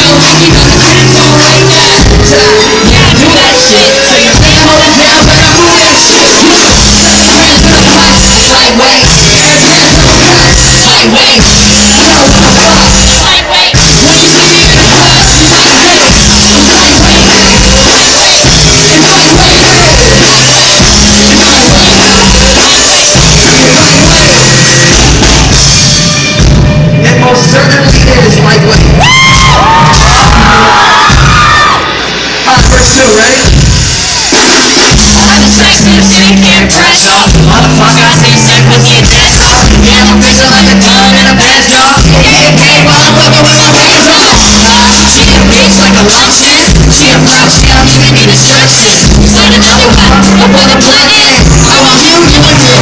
You got a dance on like that. Yeah, do that shit. So you can't hold it down, but I move that shit. Hands in the pot, lightweight. Hands in the pot, lightweight. I don't wanna fuck, lightweight. When you see me in the club, lightweight. It most certainly is lightweight. Alright, verse 2, ready? I'm the sexiest thing here, press off. Motherfucker, I say sick with me and that's off. Yeah, I'm fixing like a gun in a pass job. Hey, motherfucker, with my hands off. She a bitch like a long shit. She a brown, she don't even need instructions. Sign another one, up on the planet. I want you, you want you.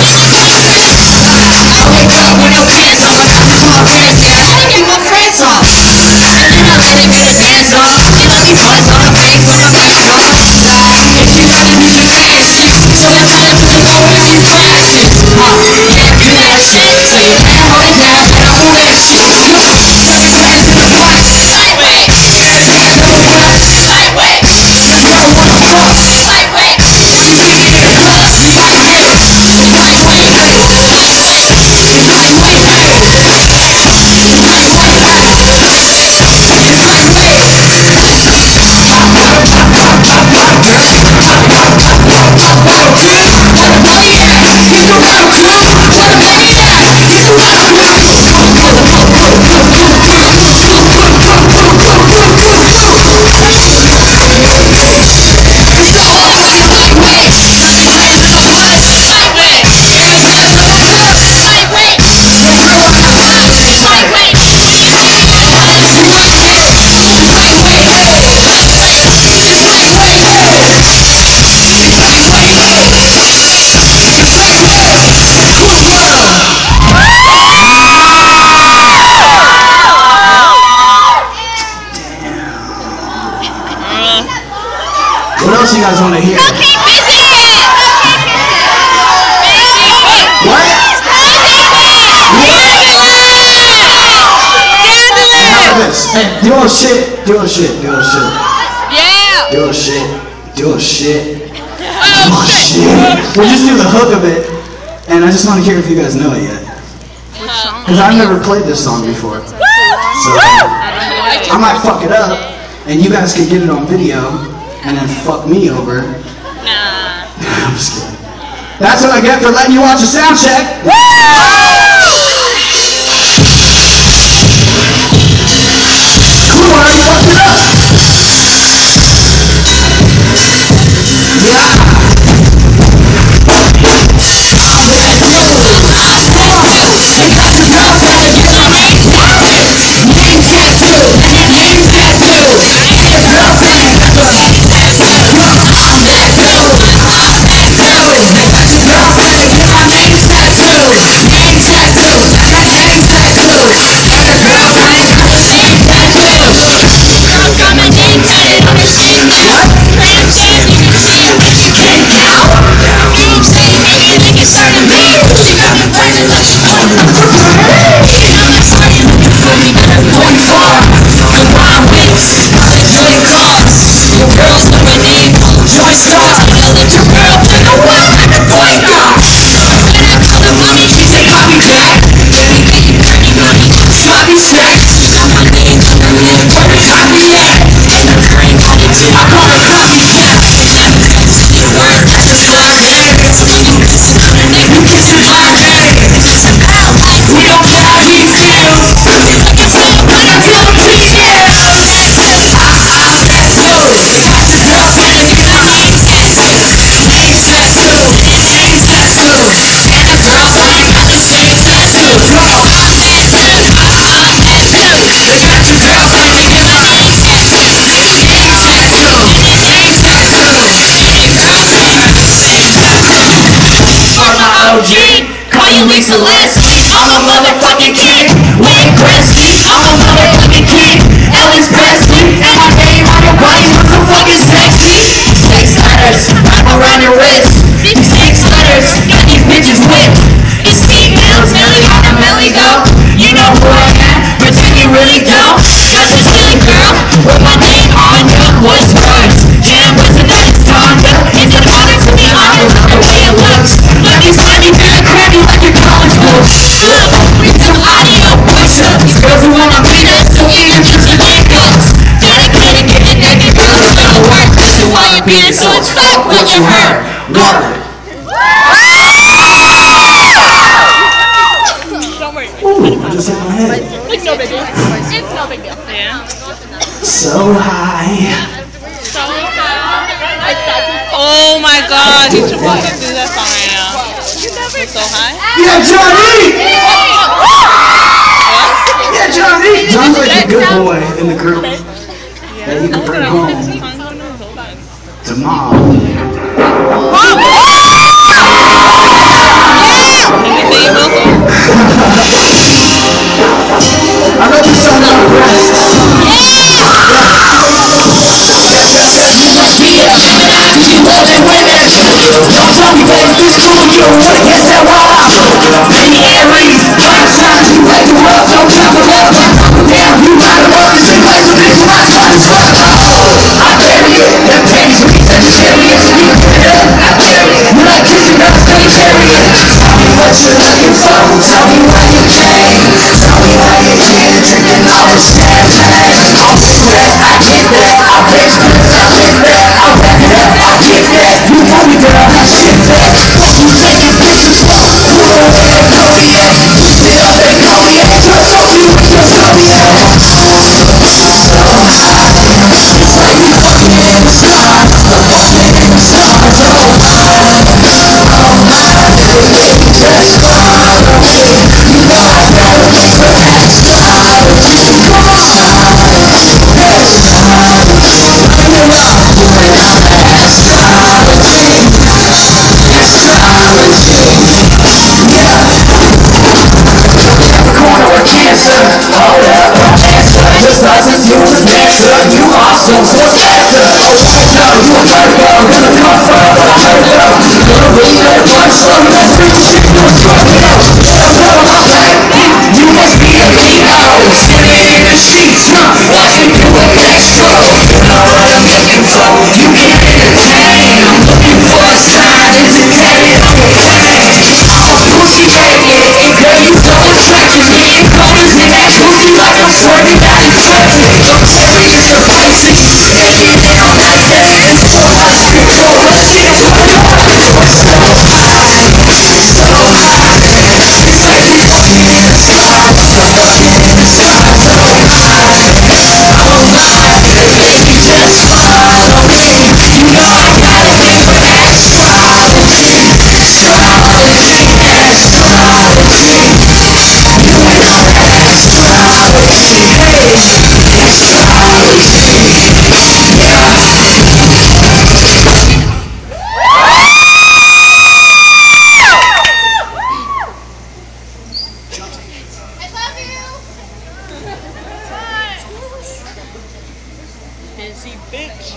I wake up with no pants on, I got my pants down. I didn't get my pants off. And then I let it get a dance off. They let me buzz on the face with my back off. If you gotta do the fastest, so I try to do the low and you fastest. Yeah, do that shit, so you can't hold it down, and I move that shit. Hands in the pot, lightweight. Hands in the pot, lightweight. I don't wanna fuck, lightweight. When you see me in the club, lightweight. Lightweight, lightweight. It's lightweight, hey. It's lightweight, hey. It's lightweight. What else you guys want to hear? Go keep busy! What? Hey, do a shit. Do a shit. Do a shit. Yeah! Do a shit. Do a shit. Oh, shit. We'll just do the hook of it, and I just want to hear if you guys know it yet. Because I've never played this song before. So I might fuck it up, and you guys can get it on video, and then fuck me over. Nah. I'm just kidding. That's what I get for letting you watch a sound check. Cool, I already fucked it up. Yeah. Call you Lisa Leslie, I'm a motherfucking king. Wayne Gretzky, I'm a motherfucking king. Elvis Presley, and my name on your body was so fucking sexy. 6 letters, wrap around your wrist. 6 letters, got these bitches whipped. It's T.mills, Millie on a Millie though. You know who I am, pretend you really don't. Got this silly girl being so it's fuck what you heard. Word. Don't worry. Ooh, I just hit my head. It's no big deal. It's no big deal. Yeah. So high. So oh my god, you should fucking do that song right now. So high? Yeah, Johnny! Yeah, Johnny! John's like a good boy in the group that you can bring home to mom. I know this song about breasts. Don't tell me that this cool, you don't wanna get that wild. Baby Aries, 5 times you wake her up, don't count her up. Damn, you got her up, it's like a big rock, I bury it, that pays me, Sagittarius, you get it up, I bury it. You like kissing up, Sagittarius. Tell me what you're looking for, tell me why you came. Tell me why you're here, drinking all this champagne. I'll do that, I get that, I'll bitch this, I'll hit that, I'll back it up, I'll get that. You know me, girl, I shit that. What you taking pictures for? Who the way they know me at? Sit up and call me at. Just show me what you show me at. So high, it's like we fucking in the stars. Fucking in the stars, oh my, baby, just follow me. You know I gotta make her astrology. Come on, astrology. Bring it up, bring out the astrology. Capricorn or Cancer, hold up, don't answer. Just doesn't you was dancer. You awesome, so what's after? Oh wait, no, you a Virgo, gonna come from what I heard though. Gonna read that one song, that freaky shit you was talking about. I'm back, you must be a Leo. Sitting in the sheets, watching you a extra. You know what I'm looking for, you can entertain. I'm looking for a sign, is it tatted on your face? I'm pussy naked, and girl you so attractive. Me and colors in that pussy like I'm swerving out in traffic. I'm serious or Pisces, taking it on that day. And so I control the shit to my heart. So high, it's like we fucking in the stars. Fucking in the stars, so high. Oh my, baby, just follow me. You know I gotta make her astrology. Astrology, astrology. You know astrology, hey, astrology, yeah. I love you. Busy bitch.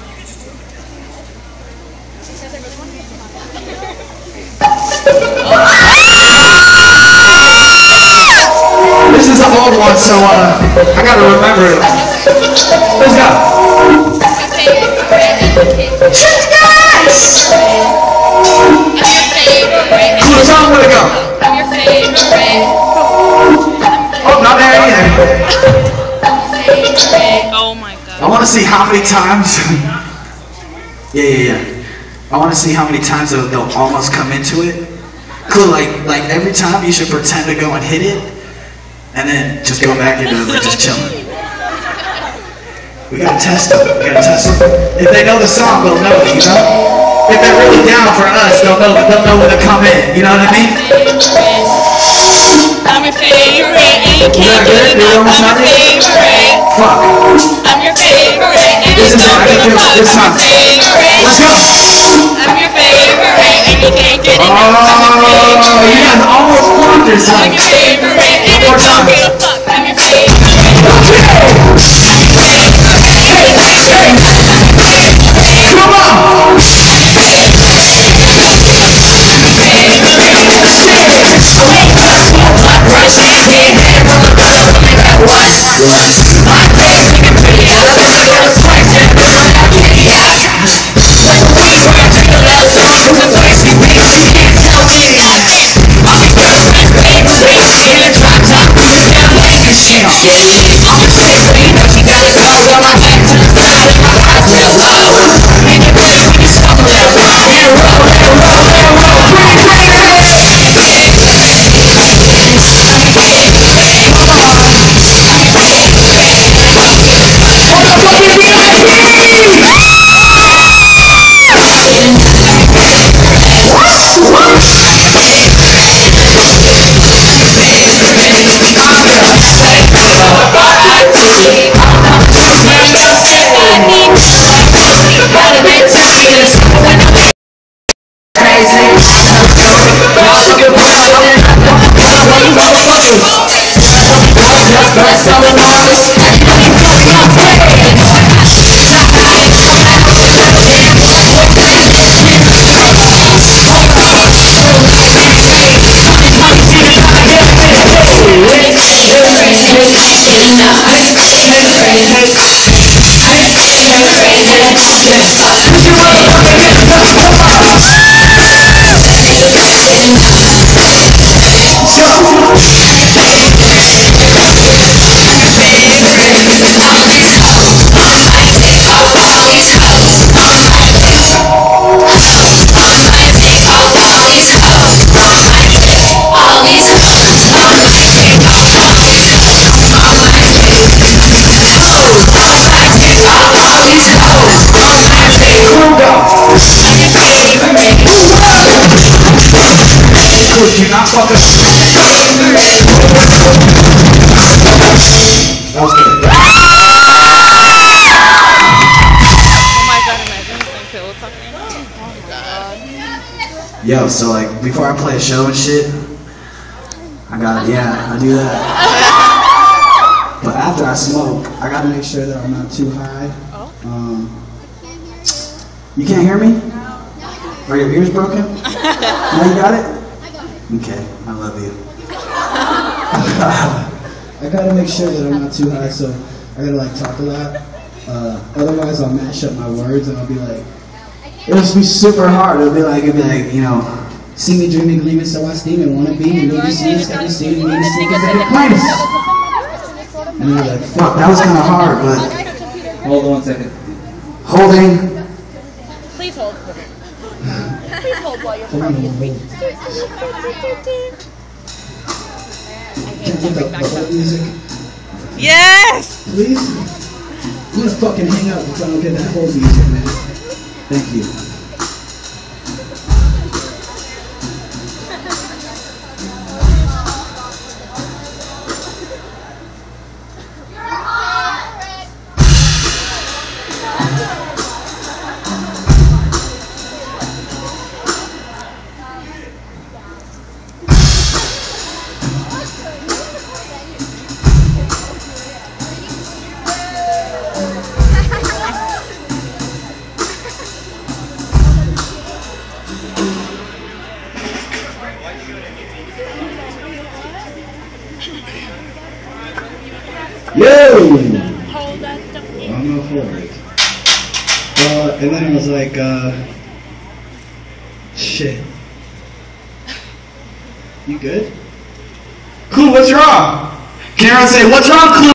This is an old one, so I gotta remember it. Let's go. Cheers, guys! Cool, tell them where to go. I'm your favorite. Oh, not there either. Oh my god. I want to see how many times. Yeah. I want to see how many times they'll almost come into it. Cool, like every time you should pretend to go and hit it, and then just go back into it, just chilling. We gotta test them. If they know the song, they'll know it, you know? If they're really down for us, they'll know when to come in. You know what I mean? I'm your favorite, and you can't get enough. I'm your favorite. Fuck. I'm your favorite, and This you is don't how I give a can do fuck. this I'm time. your favorite. Let's go. I'm your favorite, and you can't get enough. I'm your Oh, favorite. you guys almost blocked I'm yourself. your favorite, and you don't give a fuck. I'm your favorite. Come on. You gotta go, got my back to the side and my eyes real low. And you're crazy. Y'all looking for do not fuck us. That was good. Oh my god, imagine listening to pillow talking. Oh my god. Yo, so like before I play a show and shit, I do that. But after I smoke, I gotta make sure that I'm not too high. You can't hear me? Are your ears broken? No, you got it? Okay, I love you. I gotta make sure that I'm not too high, so I gotta like talk a lot. Otherwise, I'll mash up my words and I'll be like, it'll be super hard. It'll be like, you know, see me dreaming, gleaming, so I steam and wanna be. And maybe see us, got me seeing me, sneakers and the minus. And then you're like, fuck, that was kind of hard, but. Hold on 1 second. Holding. Please hold. Please hold while you're talking. Can you get the whole music? Yes! Please? I'm gonna fucking hang up if I don't get that whole music, man. Thank you. Yo! I'm not for it. And then I was like, shit. You good? Cool, what's wrong? Can everyone say, what's wrong, Cool?